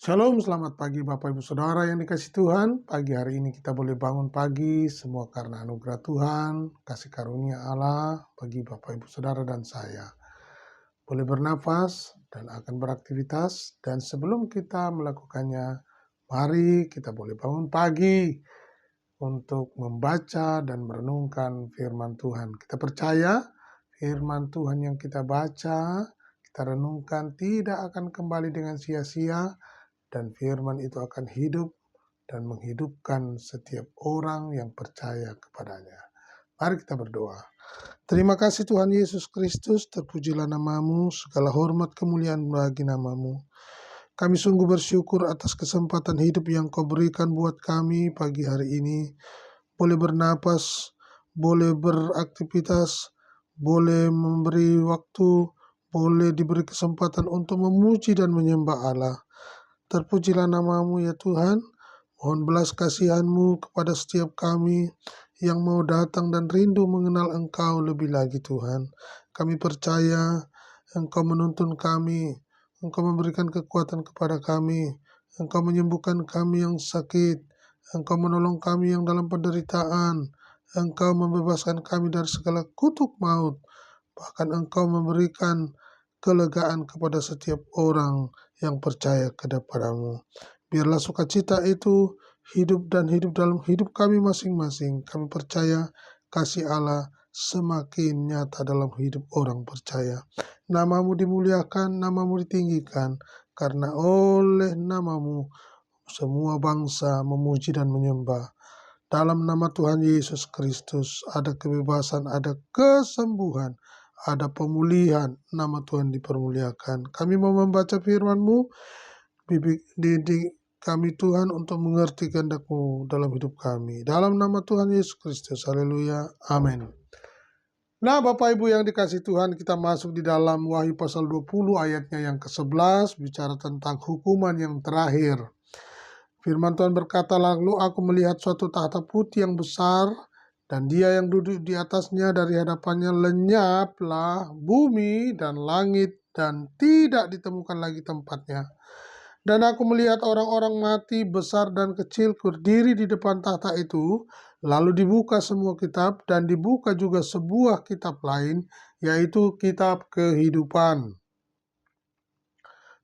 Shalom, selamat pagi Bapak Ibu Saudara yang dikasih Tuhan. Pagi hari ini kita boleh bangun pagi, semua karena anugerah Tuhan, kasih karunia Allah bagi Bapak Ibu Saudara dan saya. Boleh bernafas dan akan beraktivitas, dan sebelum kita melakukannya, mari kita boleh bangun pagi untuk membaca dan merenungkan firman Tuhan. Kita percaya firman Tuhan yang kita baca, kita renungkan tidak akan kembali dengan sia-sia, dan firman itu akan hidup dan menghidupkan setiap orang yang percaya kepadanya. Mari kita berdoa. Terima kasih Tuhan Yesus Kristus, terpujilah namamu, segala hormat kemuliaan bagi namamu. Kami sungguh bersyukur atas kesempatan hidup yang kau berikan buat kami pagi hari ini. Boleh bernapas, boleh beraktivitas, boleh memberi waktu, boleh diberi kesempatan untuk memuji dan menyembah Allah. Terpujilah namamu ya Tuhan, mohon belas kasihan-Mu kepada setiap kami yang mau datang dan rindu mengenal Engkau lebih lagi Tuhan. Kami percaya Engkau menuntun kami, Engkau memberikan kekuatan kepada kami, Engkau menyembuhkan kami yang sakit, Engkau menolong kami yang dalam penderitaan, Engkau membebaskan kami dari segala kutuk maut, bahkan Engkau memberikan kelegaan kepada setiap orang yang percaya kepadamu. Biarlah sukacita itu hidup dalam hidup kami masing-masing. Kami percaya kasih Allah semakin nyata dalam hidup orang percaya. Namamu dimuliakan, namamu ditinggikan, karena oleh namamu semua bangsa memuji dan menyembah. Dalam nama Tuhan Yesus Kristus ada kebebasan, ada kesembuhan, ada pemulihan. Nama Tuhan dipermuliakan. Kami mau membaca firman-Mu, didik kami Tuhan untuk mengerti kehendak-Mu dalam hidup kami. Dalam nama Tuhan Yesus Kristus, haleluya, amin. Nah Bapak Ibu yang dikasih Tuhan, kita masuk di dalam Wahyu pasal 20 ayatnya yang ke-11, bicara tentang hukuman yang terakhir. Firman Tuhan berkata, lalu aku melihat suatu tahta putih yang besar, dan Dia yang duduk di atasnya, dari hadapannya lenyaplah bumi dan langit, dan tidak ditemukan lagi tempatnya. Dan aku melihat orang-orang mati besar dan kecil berdiri di depan tahta itu. Lalu dibuka semua kitab, dan dibuka juga sebuah kitab lain, yaitu kitab kehidupan.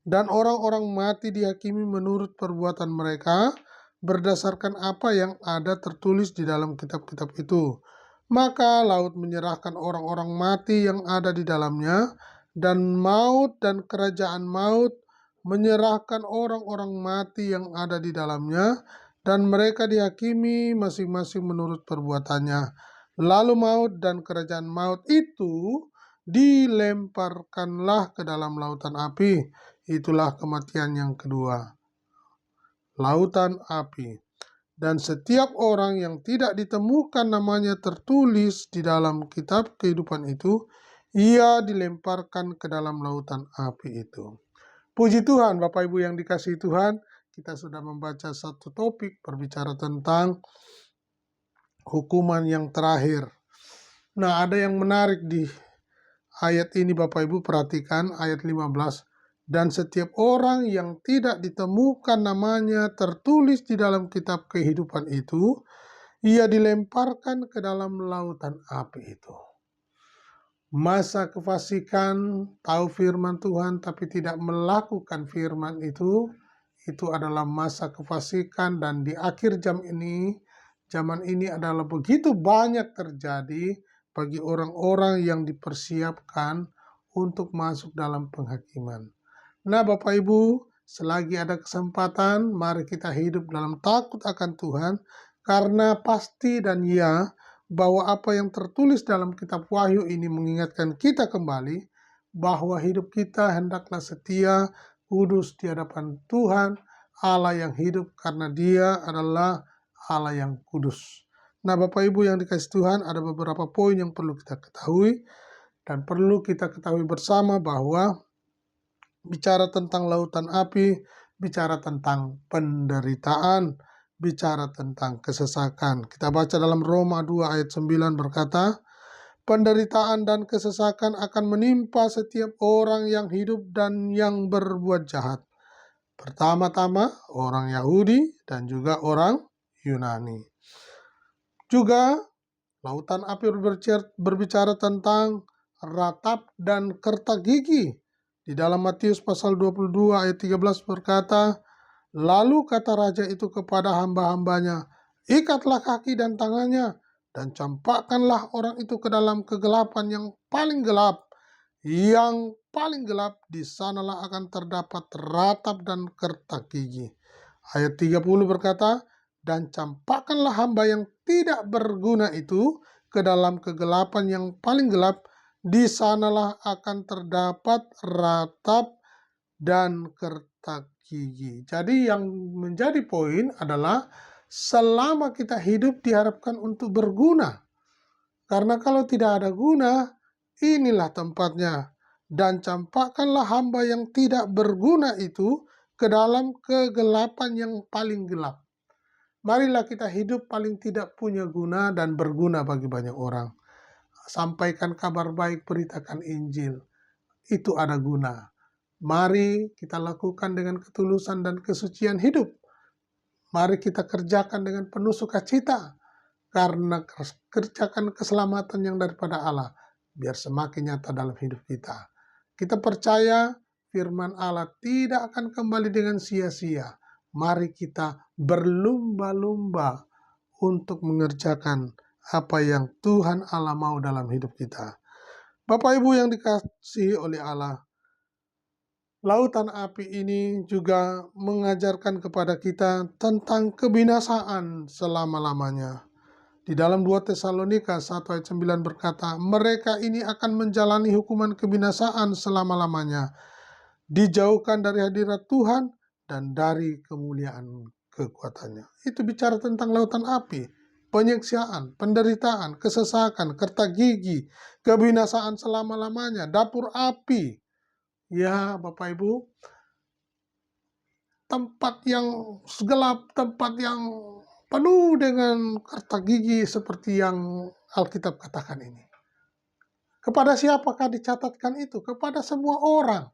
Dan orang-orang mati dihakimi menurut perbuatan mereka, berdasarkan apa yang ada tertulis di dalam kitab-kitab itu. Maka laut menyerahkan orang-orang mati yang ada di dalamnya, dan maut dan kerajaan maut menyerahkan orang-orang mati yang ada di dalamnya, dan mereka dihakimi masing-masing menurut perbuatannya. Lalu maut dan kerajaan maut itu dilemparkanlah ke dalam lautan api. Itulah kematian yang kedua, lautan api. Dan setiap orang yang tidak ditemukan namanya tertulis di dalam kitab kehidupan itu, ia dilemparkan ke dalam lautan api itu. Puji Tuhan, Bapak Ibu yang dikasihi Tuhan, kita sudah membaca satu topik berbicara tentang hukuman yang terakhir. Nah, ada yang menarik di ayat ini Bapak Ibu, perhatikan ayat 15. Dan setiap orang yang tidak ditemukan namanya tertulis di dalam kitab kehidupan itu, ia dilemparkan ke dalam lautan api itu. Masa kefasikan, tahu firman Tuhan tapi tidak melakukan firman itu adalah masa kefasikan. Dan di akhir zaman ini adalah begitu banyak terjadi bagi orang-orang yang dipersiapkan untuk masuk dalam penghakiman. Nah Bapak Ibu, selagi ada kesempatan, mari kita hidup dalam takut akan Tuhan, karena pasti dan ya, bahwa apa yang tertulis dalam kitab Wahyu ini mengingatkan kita kembali, bahwa hidup kita hendaklah setia, kudus di hadapan Tuhan, Allah yang hidup, karena Dia adalah Allah yang kudus. Nah Bapak Ibu yang dikasih Tuhan, ada beberapa poin yang perlu kita ketahui, dan perlu kita ketahui bersama bahwa bicara tentang lautan api, bicara tentang penderitaan, bicara tentang kesesakan. Kita baca dalam Roma 2 ayat 9 berkata, penderitaan dan kesesakan akan menimpa setiap orang yang hidup dan yang berbuat jahat. Pertama-tama orang Yahudi dan juga orang Yunani. Juga lautan api berbicara tentang ratap dan kertak gigi. Di dalam Matius pasal 22 ayat 13 berkata, "Lalu kata raja itu kepada hamba-hambanya, ikatlah kaki dan tangannya, dan campakkanlah orang itu ke dalam kegelapan yang paling gelap. Yang paling gelap, di sanalah akan terdapat ratap dan kertak gigi." Ayat 30 berkata, "Dan campakkanlah hamba yang tidak berguna itu ke dalam kegelapan yang paling gelap, di sanalah akan terdapat ratap dan kertak gigi." Jadi yang menjadi poin adalah selama kita hidup diharapkan untuk berguna. Karena kalau tidak ada guna, inilah tempatnya. Dan campakkanlah hamba yang tidak berguna itu ke dalam kegelapan yang paling gelap. Marilah kita hidup paling tidak punya guna dan berguna bagi banyak orang. Sampaikan kabar baik, beritakan Injil. Itu ada guna. Mari kita lakukan dengan ketulusan dan kesucian hidup. Mari kita kerjakan dengan penuh sukacita. Karena kerjakan keselamatan yang daripada Allah, biar semakin nyata dalam hidup kita. Kita percaya firman Allah tidak akan kembali dengan sia-sia. Mari kita berlumba-lumba untuk mengerjakan apa yang Tuhan Allah mau dalam hidup kita. Bapak Ibu yang dikasihi oleh Allah, lautan api ini juga mengajarkan kepada kita tentang kebinasaan selama-lamanya. Di dalam 2 Tesalonika 1 ayat 9 berkata, "Mereka ini akan menjalani hukuman kebinasaan selama-lamanya, dijauhkan dari hadirat Tuhan dan dari kemuliaan kekuatannya." Itu bicara tentang lautan api, penyiksaan, penderitaan, kesesakan, kertak gigi, kebinasaan selama-lamanya, dapur api. Ya Bapak Ibu, tempat yang gelap, tempat yang penuh dengan kertak gigi seperti yang Alkitab katakan ini. Kepada siapakah dicatatkan itu? Kepada semua orang.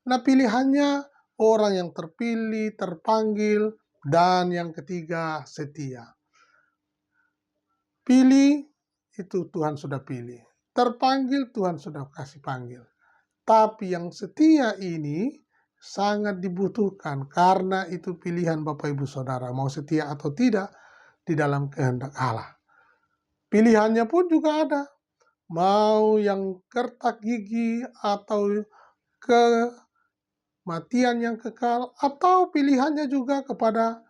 Nah, pilihannya orang yang terpilih, terpanggil, dan yang ketiga setia. Pilih itu Tuhan sudah pilih. Terpanggil Tuhan sudah kasih panggil. Tapi yang setia ini sangat dibutuhkan karena itu pilihan Bapak Ibu Saudara. Mau setia atau tidak di dalam kehendak Allah. Pilihannya pun juga ada. Mau yang kertak gigi atau kematian yang kekal, atau pilihannya juga kepada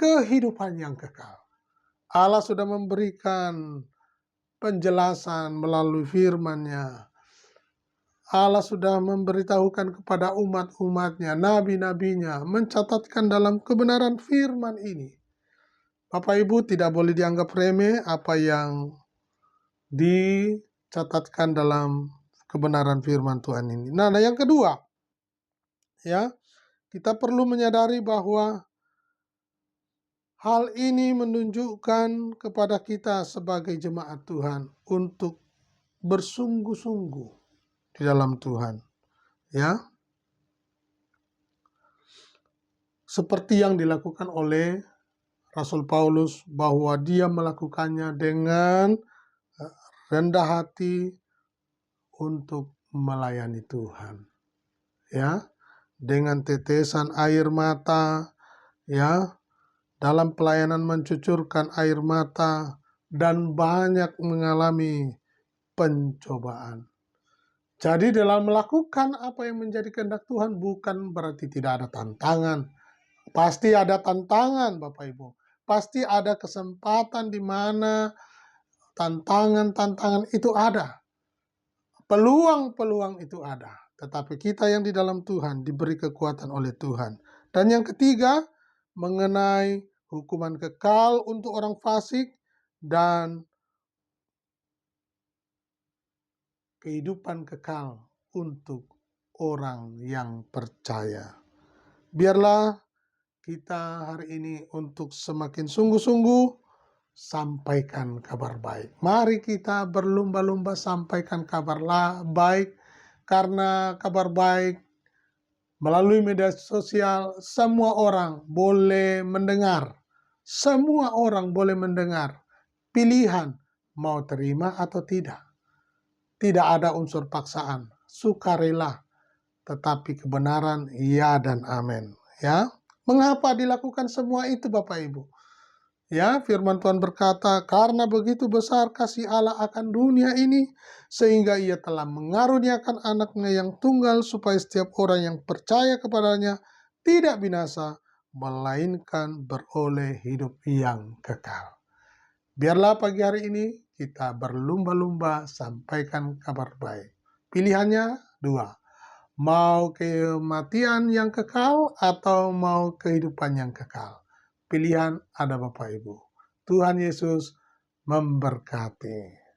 kehidupan yang kekal. Allah sudah memberikan penjelasan melalui firman-Nya. Allah sudah memberitahukan kepada umat-umatnya, nabi-nabinya, mencatatkan dalam kebenaran firman ini. Bapak Ibu tidak boleh dianggap remeh apa yang dicatatkan dalam kebenaran firman Tuhan ini. Nah, yang kedua, ya, kita perlu menyadari bahwa hal ini menunjukkan kepada kita sebagai jemaat Tuhan untuk bersungguh-sungguh di dalam Tuhan, ya. Seperti yang dilakukan oleh Rasul Paulus, bahwa dia melakukannya dengan rendah hati untuk melayani Tuhan, ya, dengan tetesan air mata, ya, dalam pelayanan mencucurkan air mata dan banyak mengalami pencobaan. Jadi dalam melakukan apa yang menjadi kehendak Tuhan bukan berarti tidak ada tantangan. Pasti ada tantangan Bapak Ibu. Pasti ada kesempatan di mana tantangan-tantangan itu ada. Peluang-peluang itu ada. Tetapi kita yang di dalam Tuhan diberi kekuatan oleh Tuhan. Dan yang ketiga, mengenai hukuman kekal untuk orang fasik dan kehidupan kekal untuk orang yang percaya. Biarlah kita hari ini untuk semakin sungguh-sungguh sampaikan kabar baik. Mari kita berlumba-lumba sampaikan kabar baik, karena kabar baik Melalui media sosial, semua orang boleh mendengar. Semua orang boleh mendengar. Pilihan mau terima atau tidak. Tidak ada unsur paksaan, sukarela, tetapi kebenaran ya dan amin. Ya, mengapa dilakukan semua itu Bapak Ibu? Ya, firman Tuhan berkata, karena begitu besar kasih Allah akan dunia ini, sehingga ia telah mengaruniakan anaknya yang tunggal, supaya setiap orang yang percaya kepadanya tidak binasa, melainkan beroleh hidup yang kekal. Biarlah pagi hari ini kita berlumba-lumba sampaikan kabar baik. Pilihannya dua, mau kematian yang kekal atau mau kehidupan yang kekal. Pilihan ada Bapak Ibu. Tuhan Yesus memberkati.